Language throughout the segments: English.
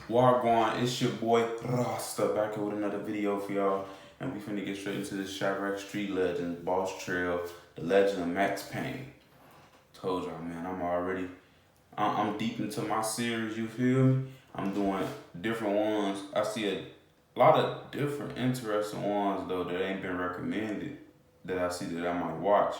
Wagwan, it's your boy Rasta back here with another video for y'all. And we finna get straight into this Chiraq street legend, Boss Trell, the legend of Max Payne. Told y'all, man, I'm deep into my series, you feel me? I'm doing different ones. I see a lot of different interesting ones though that ain't been recommended that I see that I might watch.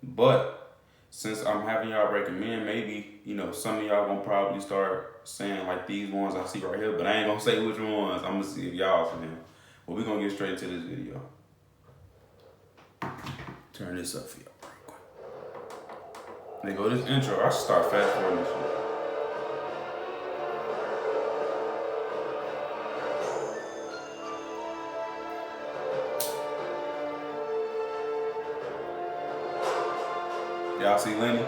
But since I'm having y'all recommend, maybe, some of y'all gonna probably start saying like these ones I see right here, but I ain't gonna say which ones. I'm gonna see if y'all for them. But we gonna get straight into this video. Turn this up for y'all real quick. They go this intro. I should start fast forwarding this shit. Y'all see Lenny?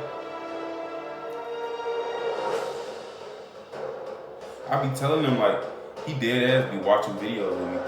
I be telling him like he dead ass be watching videos with me.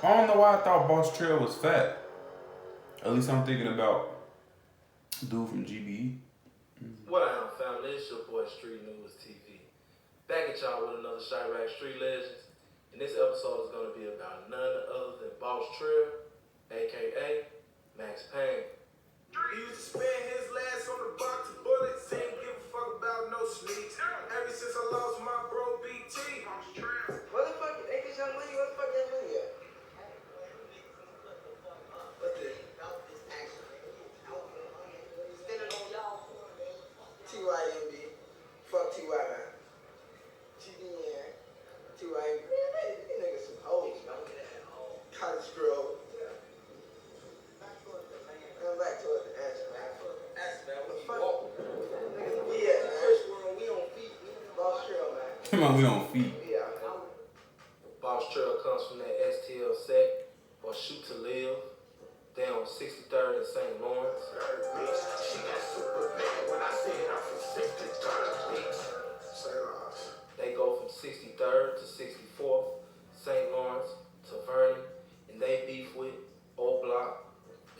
I don't know why I thought Boss Trell was fat. At least I'm thinking about dude from GBE. What I am, family, it's your boy Street News TV. Back at y'all with another Chiraq Street Legends. And this episode is going to be about none other than Boss Trell, aka Max Payne. He used to spend his last on the box of bullets, ain't give a fuck about no sneaks. Ever since I lost my bro BT. What the fuck? Ain't this young money? What the fuck that money at? What the? Standing on y'all. TYMB. Fuck TY, man. TDN. TYMB. Man, these niggas some hoes, man. College girl. I'm back towards the answer, man. Ask man, what Fuck. you want? Niggas be at, man. First world, we on feet. Boss Trell, man. Come on, we on feet. Yeah, man. Boss Trell comes from that STL set, or Shoot to Live. They on 63rd and St. Lawrence. She got super mad when I said I'm from 63rd, bitch. Say lies. They go from 63rd to 64th, St. Lawrence to Vernon, and they beef with O Block,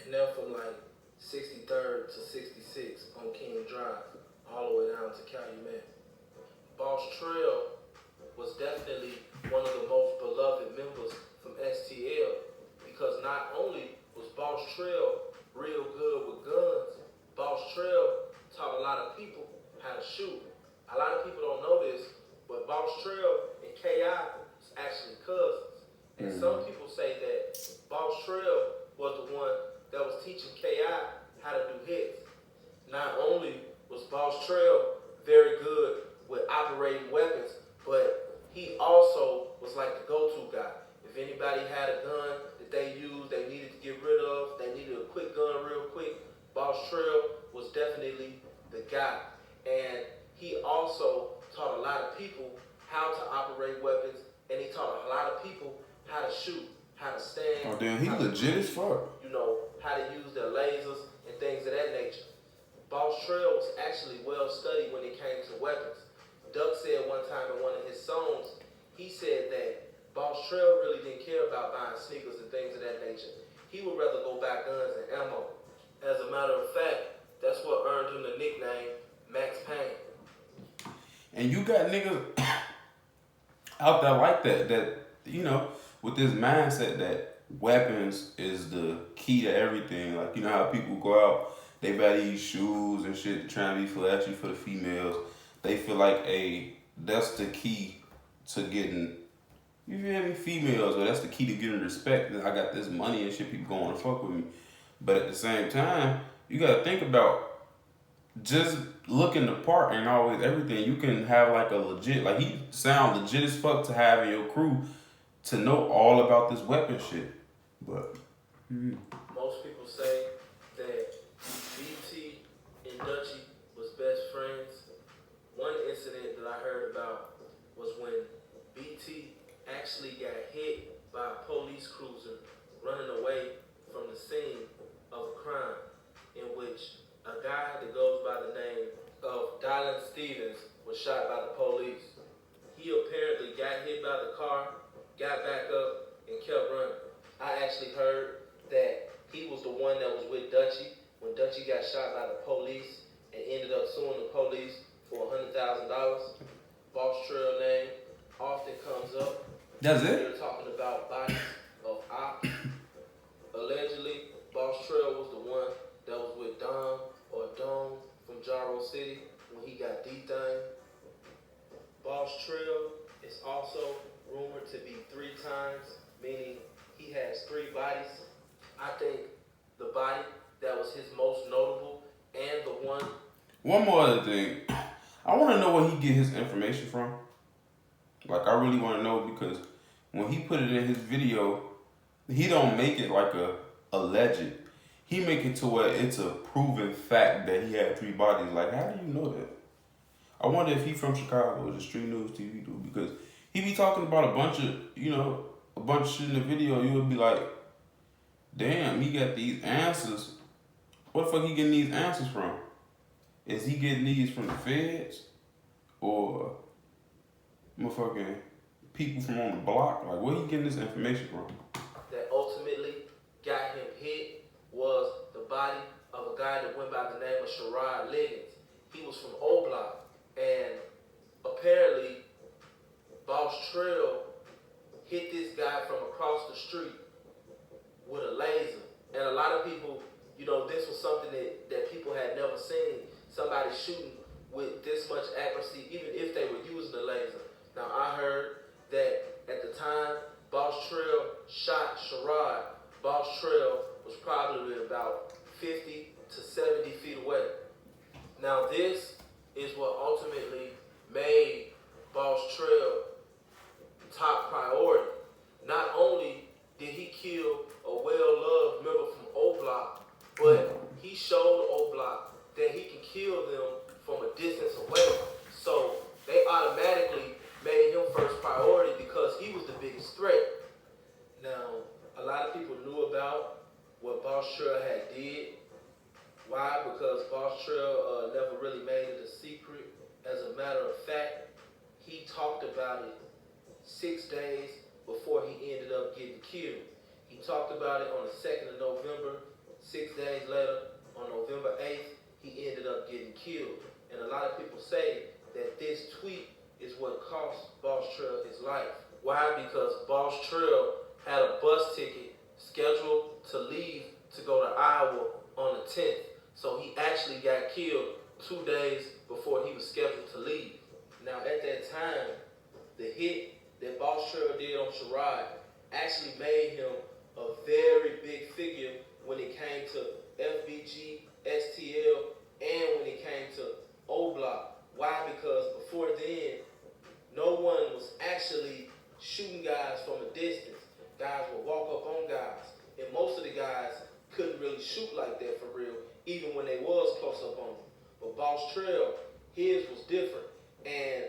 and they're from like 63rd to 66 on King Drive, all the way down to Calumet. Boss Trell was definitely one of the most beloved members from STL because not only was Boss Trell real good with guns, Boss Trell taught a lot of people how to shoot. A lot of people don't know this, but Boss Trell and KI was actually cousins. And some people say that Boss Trell was the one that was teaching KI how to do hits. Not only was Boss Trell very good with operating weapons, but he also was like the go-to guy. If anybody had a gun that they used, they needed to get rid of, they needed a quick gun real quick, Boss Trell was definitely the guy. And he also taught a lot of people how to operate weapons, and he taught a lot of people how to shoot, how to stand. Oh damn, he legit as fuck. How to use their lasers and things of that nature. Boss Trell was actually well studied when it came to weapons. Duck said one time in one of his songs, he said that Boss Trell really didn't care about buying sneakers and things of that nature. He would rather go buy guns and ammo. As a matter of fact, that's what earned him the nickname Max Payne. And you got niggas out there like that, with this mindset that weapons is the key to everything. Like, you know how people go out, they buy these shoes and shit trying to be flashy for the females. They feel like, that's the key to getting, you feel me, females, or that's the key to getting respect. I got this money and shit, people going to fuck with me. But at the same time, you got to think about just looking the part and always everything. You can have like a legit, like he sound legit as fuck to have in your crew to know all about this weapon shit. But most people say that BT and Dutchie was best friends. One incident that I heard about was when BT actually got hit by a police cruiser running away from the scene of a crime in which a guy that goes by the name of Dylan Stevens was shot by the police. He apparently got hit by the car, got back up, and kept running. I actually heard that he was the one that was with Dutchie when Dutchie got shot by the police and ended up suing the police for $100,000. Boss Trell name often comes up. That's They're it? talking about bodies of ops. Allegedly, Boss Trell was the one that was with Dom or Dome from Jaro City when he got D-Thing. Boss Trell is also rumored to be 3 times, meaning he has 3 bodies. I think the body that was his most notable and the one. One more other thing. I want to know where he get his information from. Like, I really want to know because when he put it in his video, he don't make it like a alleged. He make it to where it's a proven fact that he had 3 bodies. Like, how do you know that? I wonder if he from Chicago or the Street News TV dude, because he be talking about a bunch of, a bunch of shit in the video. You would be like, damn, he got these answers. What the fuck he getting these answers from? Is he getting these from the feds? Or motherfucking people from on the block? Like, where he getting this information from? That ultimately got him hit was the body of a guy that went by the name of Chiraq Liggins. He was from O Block, and apparently Boss Trell hit this guy from across the street with a laser. And a lot of people, this was something that people had never seen. Somebody shooting with this much accuracy, even if they were using a laser. Now, I heard that at the time Boss Trell shot Chiraq, Boss Trell was probably about 50 to 70 feet away. Now, this is what ultimately made Boss Trell top priority. Not only did he kill a well-loved member from O Block, but he showed O Block that he can kill them from a distance away. So they automatically made him first priority because he was the biggest threat. Now, a lot of people knew about what Boss Trell had did. Why? Because Boss Trell never really made it a secret. As a matter of fact, he talked about it 6 days before he ended up getting killed. He talked about it on the 2nd of November. 6 days later, on November 8th, he ended up getting killed. And a lot of people say that this tweet is what cost Boss Trell his life. Why? Because Boss Trell had a bus ticket scheduled to leave to go to Iowa on the 10th. So he actually got killed 2 days before he was scheduled to leave. Now, at that time, the hit that Boss Trell did on Chiraq actually made him a very big figure when it came to FBG, STL, and when it came to O Block. Why? Because before then, no one was actually shooting guys from a distance. Guys would walk up on guys, and most of the guys couldn't really shoot like that for real, even when they was close up on them. But Boss Trell, his was different, and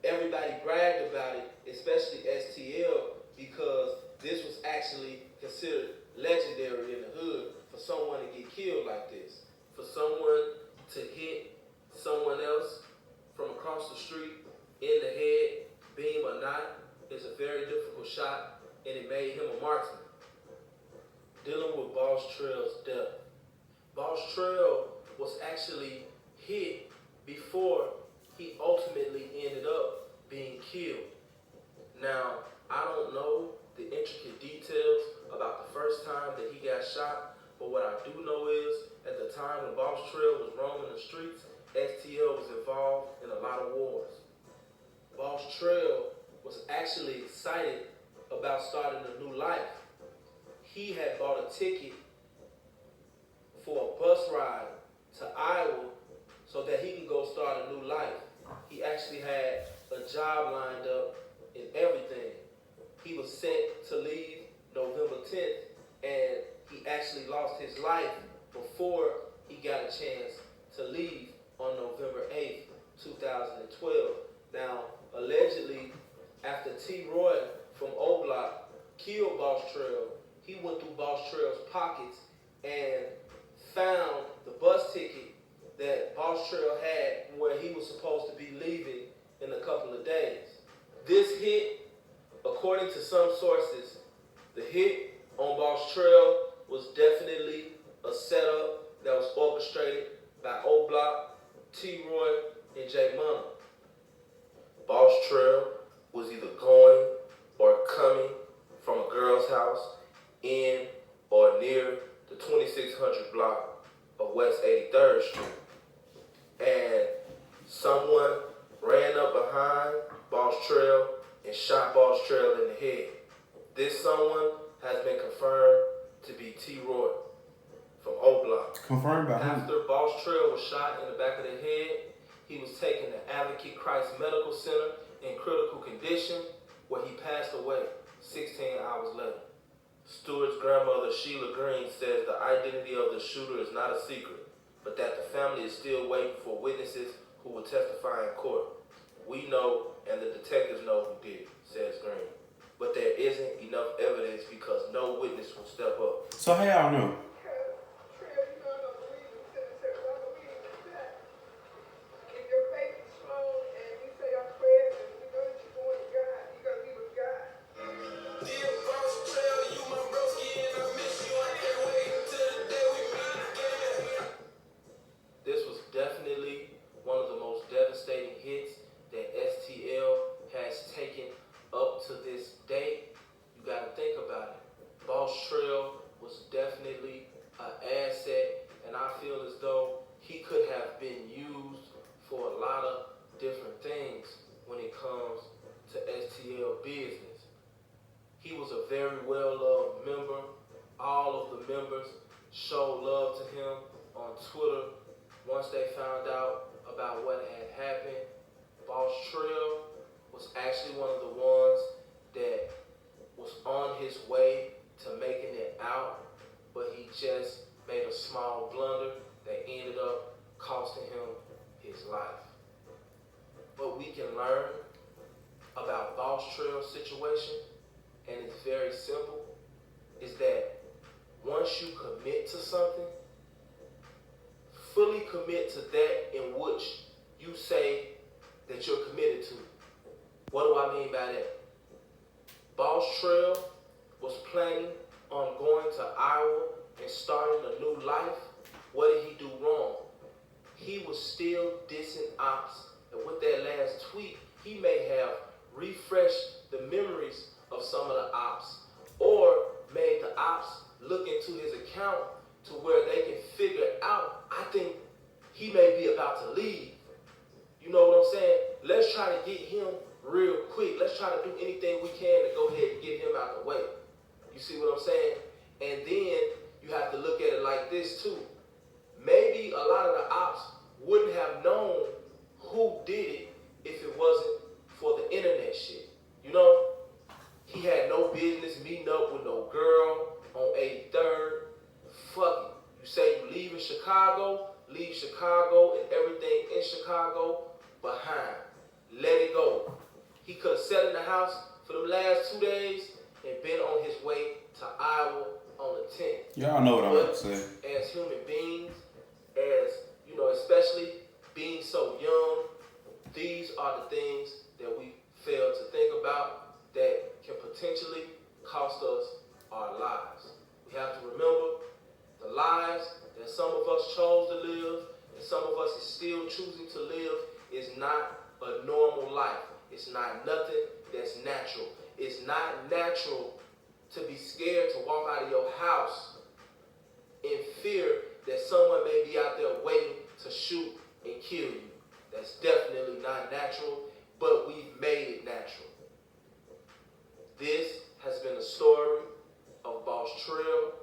everybody bragged about it, especially STL, because this was actually considered legendary in the hood for someone to get killed like this. For someone to hit someone else from across the street in the head, beam or not, is a very difficult shot, and it made him a marksman. Dealing with Boss Trell's death. Boss Trell was actually hit before he ultimately ended up being killed. Now, I don't know the intricate details about the first time that he got shot, but what I do know is, at the time when Boss Trell was roaming the streets, STL was involved in a lot of wars. Boss Trell was actually excited about starting a new life. He had bought a ticket for a bus ride to Iowa so that he can go start a new life. He actually had a job lined up and everything. He was set to leave November 10th, and he actually lost his life before he got a chance to leave on November 8th, 2012. Now, allegedly, after T. Roy from O Block killed Boss Trell, he went through Boss Trell's pockets and found the bus ticket that Boss Trell had where he was supposed to be leaving in a couple of days. This hit, according to some sources, the hit on Boss Trell was definitely a setup that was orchestrated by O Block, T-Roy, and J Money. Boss Trell was either going or coming from a girl's house in or near the 2600 block of West 83rd Street. And someone ran up behind Boss Trell and shot Boss Trell in the head. This someone has been confirmed to be T-Roy from O Block. Confirmed by who? After Boss Trell was shot in the back of the head, he was taken to Advocate Christ Medical Center in critical condition, where he passed away 16 hours later. Stewart's grandmother, Sheila Green, says the identity of the shooter is not a secret, but that the family is still waiting for witnesses who will testify in court. We know, and the detectives know who did it, says Green. But there isn't enough evidence because no witness will step up. So how y'all know? This was definitely one of the most devastating hits that STL has taken up to this day. You gotta think about it. Boss Trell was definitely an asset, and I feel as though he could have been used for a lot of different things when it comes to STL business. He was a very well-loved member. All of the members showed love to him on Twitter once they found out about what had happened. Boss Trell was actually one of the ones that was on his way to making it out, but he just made a small blunder that ended up costing him his life. What we can learn about Boss Trell's situation, and it's very simple, is that once you commit to something, fully commit to that in which you say that you're committed to. What do I mean by that? Boss Trell was planning on going to Iowa and starting a new life. What did he do wrong? He was still dissing ops. And with that last tweet, he may have refreshed the memories of some of the ops or made the ops look into his account to where they can figure out, I think he may be about to leave. You know what I'm saying? Let's try to get him real quick. Let's try to do anything we can to go ahead and get him out the way. You see what I'm saying? And then you have to look at it like this too. Maybe a lot of the ops wouldn't have known who did it if it wasn't for the internet shit. You know? He had no business meeting up with no girl on 83rd. Fuck it. You say you leave Chicago and everything in Chicago behind. Let it go. He could have sat in the house for the last 2 days and been on his way to Iowa on the 10th. Y'all know what I'm about to say. As human beings, as, you know, especially being so young, these are the things that we fail to think about that can potentially cost us our lives. We have to remember the lives that some of us chose to live and some of us is still choosing to live is not a normal life. It's not nothing that's natural. It's not natural to be scared to walk out of your house in fear that someone may be out there waiting to shoot and kill you. That's definitely not natural, but we've made it natural. This has been the story of Boss Trell.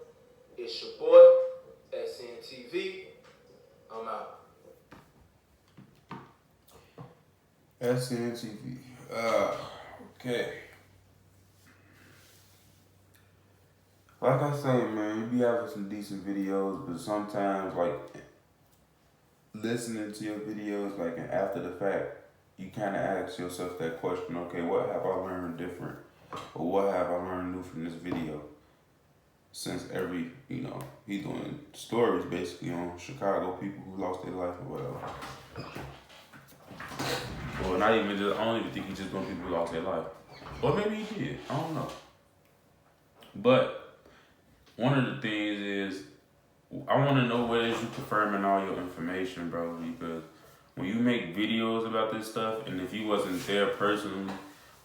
It's your boy, SNTV. I'm out. SNTV. Okay. Like I say, man, you be having some decent videos, but sometimes, like, listening to your videos, like, and after the fact, you kind of ask yourself that question, okay, what have I learned different But what have I learned new from this video? Since every, he doing stories basically on Chicago people who lost their life or whatever. Well, not even just, I don't even think he just doing people who lost their life. Or maybe he did, I don't know. But one of the things is, I want to know what is you confirming all your information, bro, because when you make videos about this stuff, and if you wasn't there personally,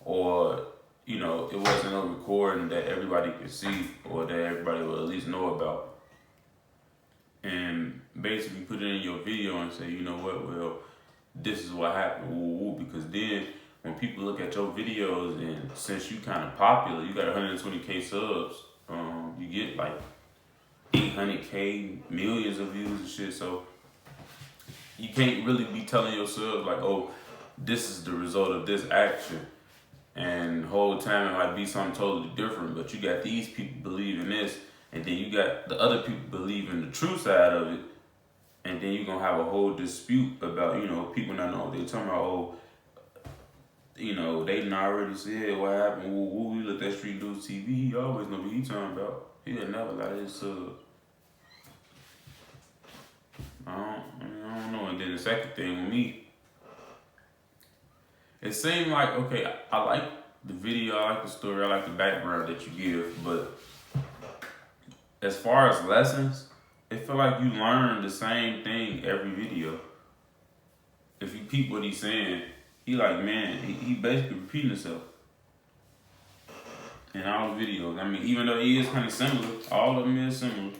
or it wasn't a recording that everybody could see or that everybody will at least know about, and basically put it in your video and say, you know what, well, this is what happened, woo, woo, because then when people look at your videos, and since you kind of popular, you got 120K subs, you get like 800K, millions of views and shit, so you can't really be telling yourself like, oh, this is the result of this action, and the whole time it might be something totally different, but you got these people believing this, and then you got the other people believing the true side of it, and then you're gonna have a whole dispute about, people not know what they talking about, oh, they done already said what happened, woo, woo, we looked at Street News TV, he always know what he talking about. He'll never lie to his subs. I don't know. And then the second thing with me, it seemed like, okay, I like the video, I like the story, I like the background that you give, but as far as lessons, it feel like you learn the same thing every video. If you peep what he's saying, he like, man, he basically repeating himself in all the videos. I mean, even though he is kind of similar, all of them is similar.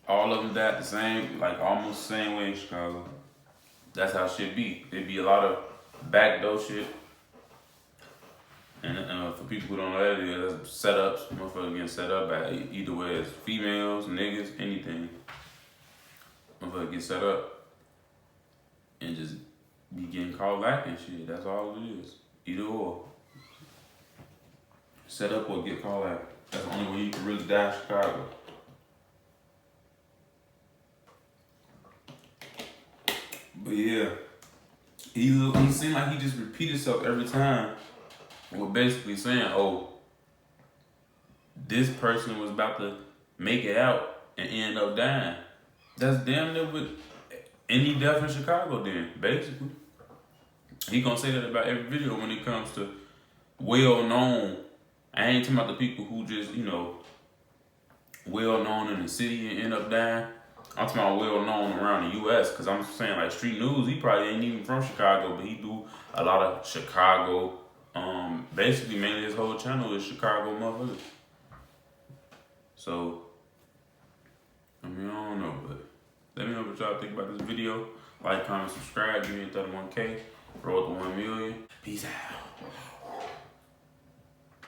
All of them died the same, like almost the same way in Chicago. That's how shit be. It be a lot of backdoor shit. And for people who don't know that, that's setups. Motherfuckers getting set up by either way as females, niggas, anything. Motherfuckers get set up and just be getting called back and shit. That's all it is. Either or. Set up or get called out. That's the only way you can really die in Chicago. But yeah, he seemed like he just repeated himself every time. We're basically saying, oh, this person was about to make it out and end up dying. That's damn near with any death in Chicago then, basically. He gonna say that about every video when it comes to well-known. I ain't talking about the people who just, well-known in the city and end up dying. I'm talking about well-known around the U.S. because I'm saying like Street News, he probably ain't even from Chicago, but he do a lot of Chicago. Basically, mainly his whole channel is Chicago motherfuckers. So, I don't know, but let me know what y'all think about this video. Like, comment, subscribe, give me a 31K, roll to 1 million. Peace out.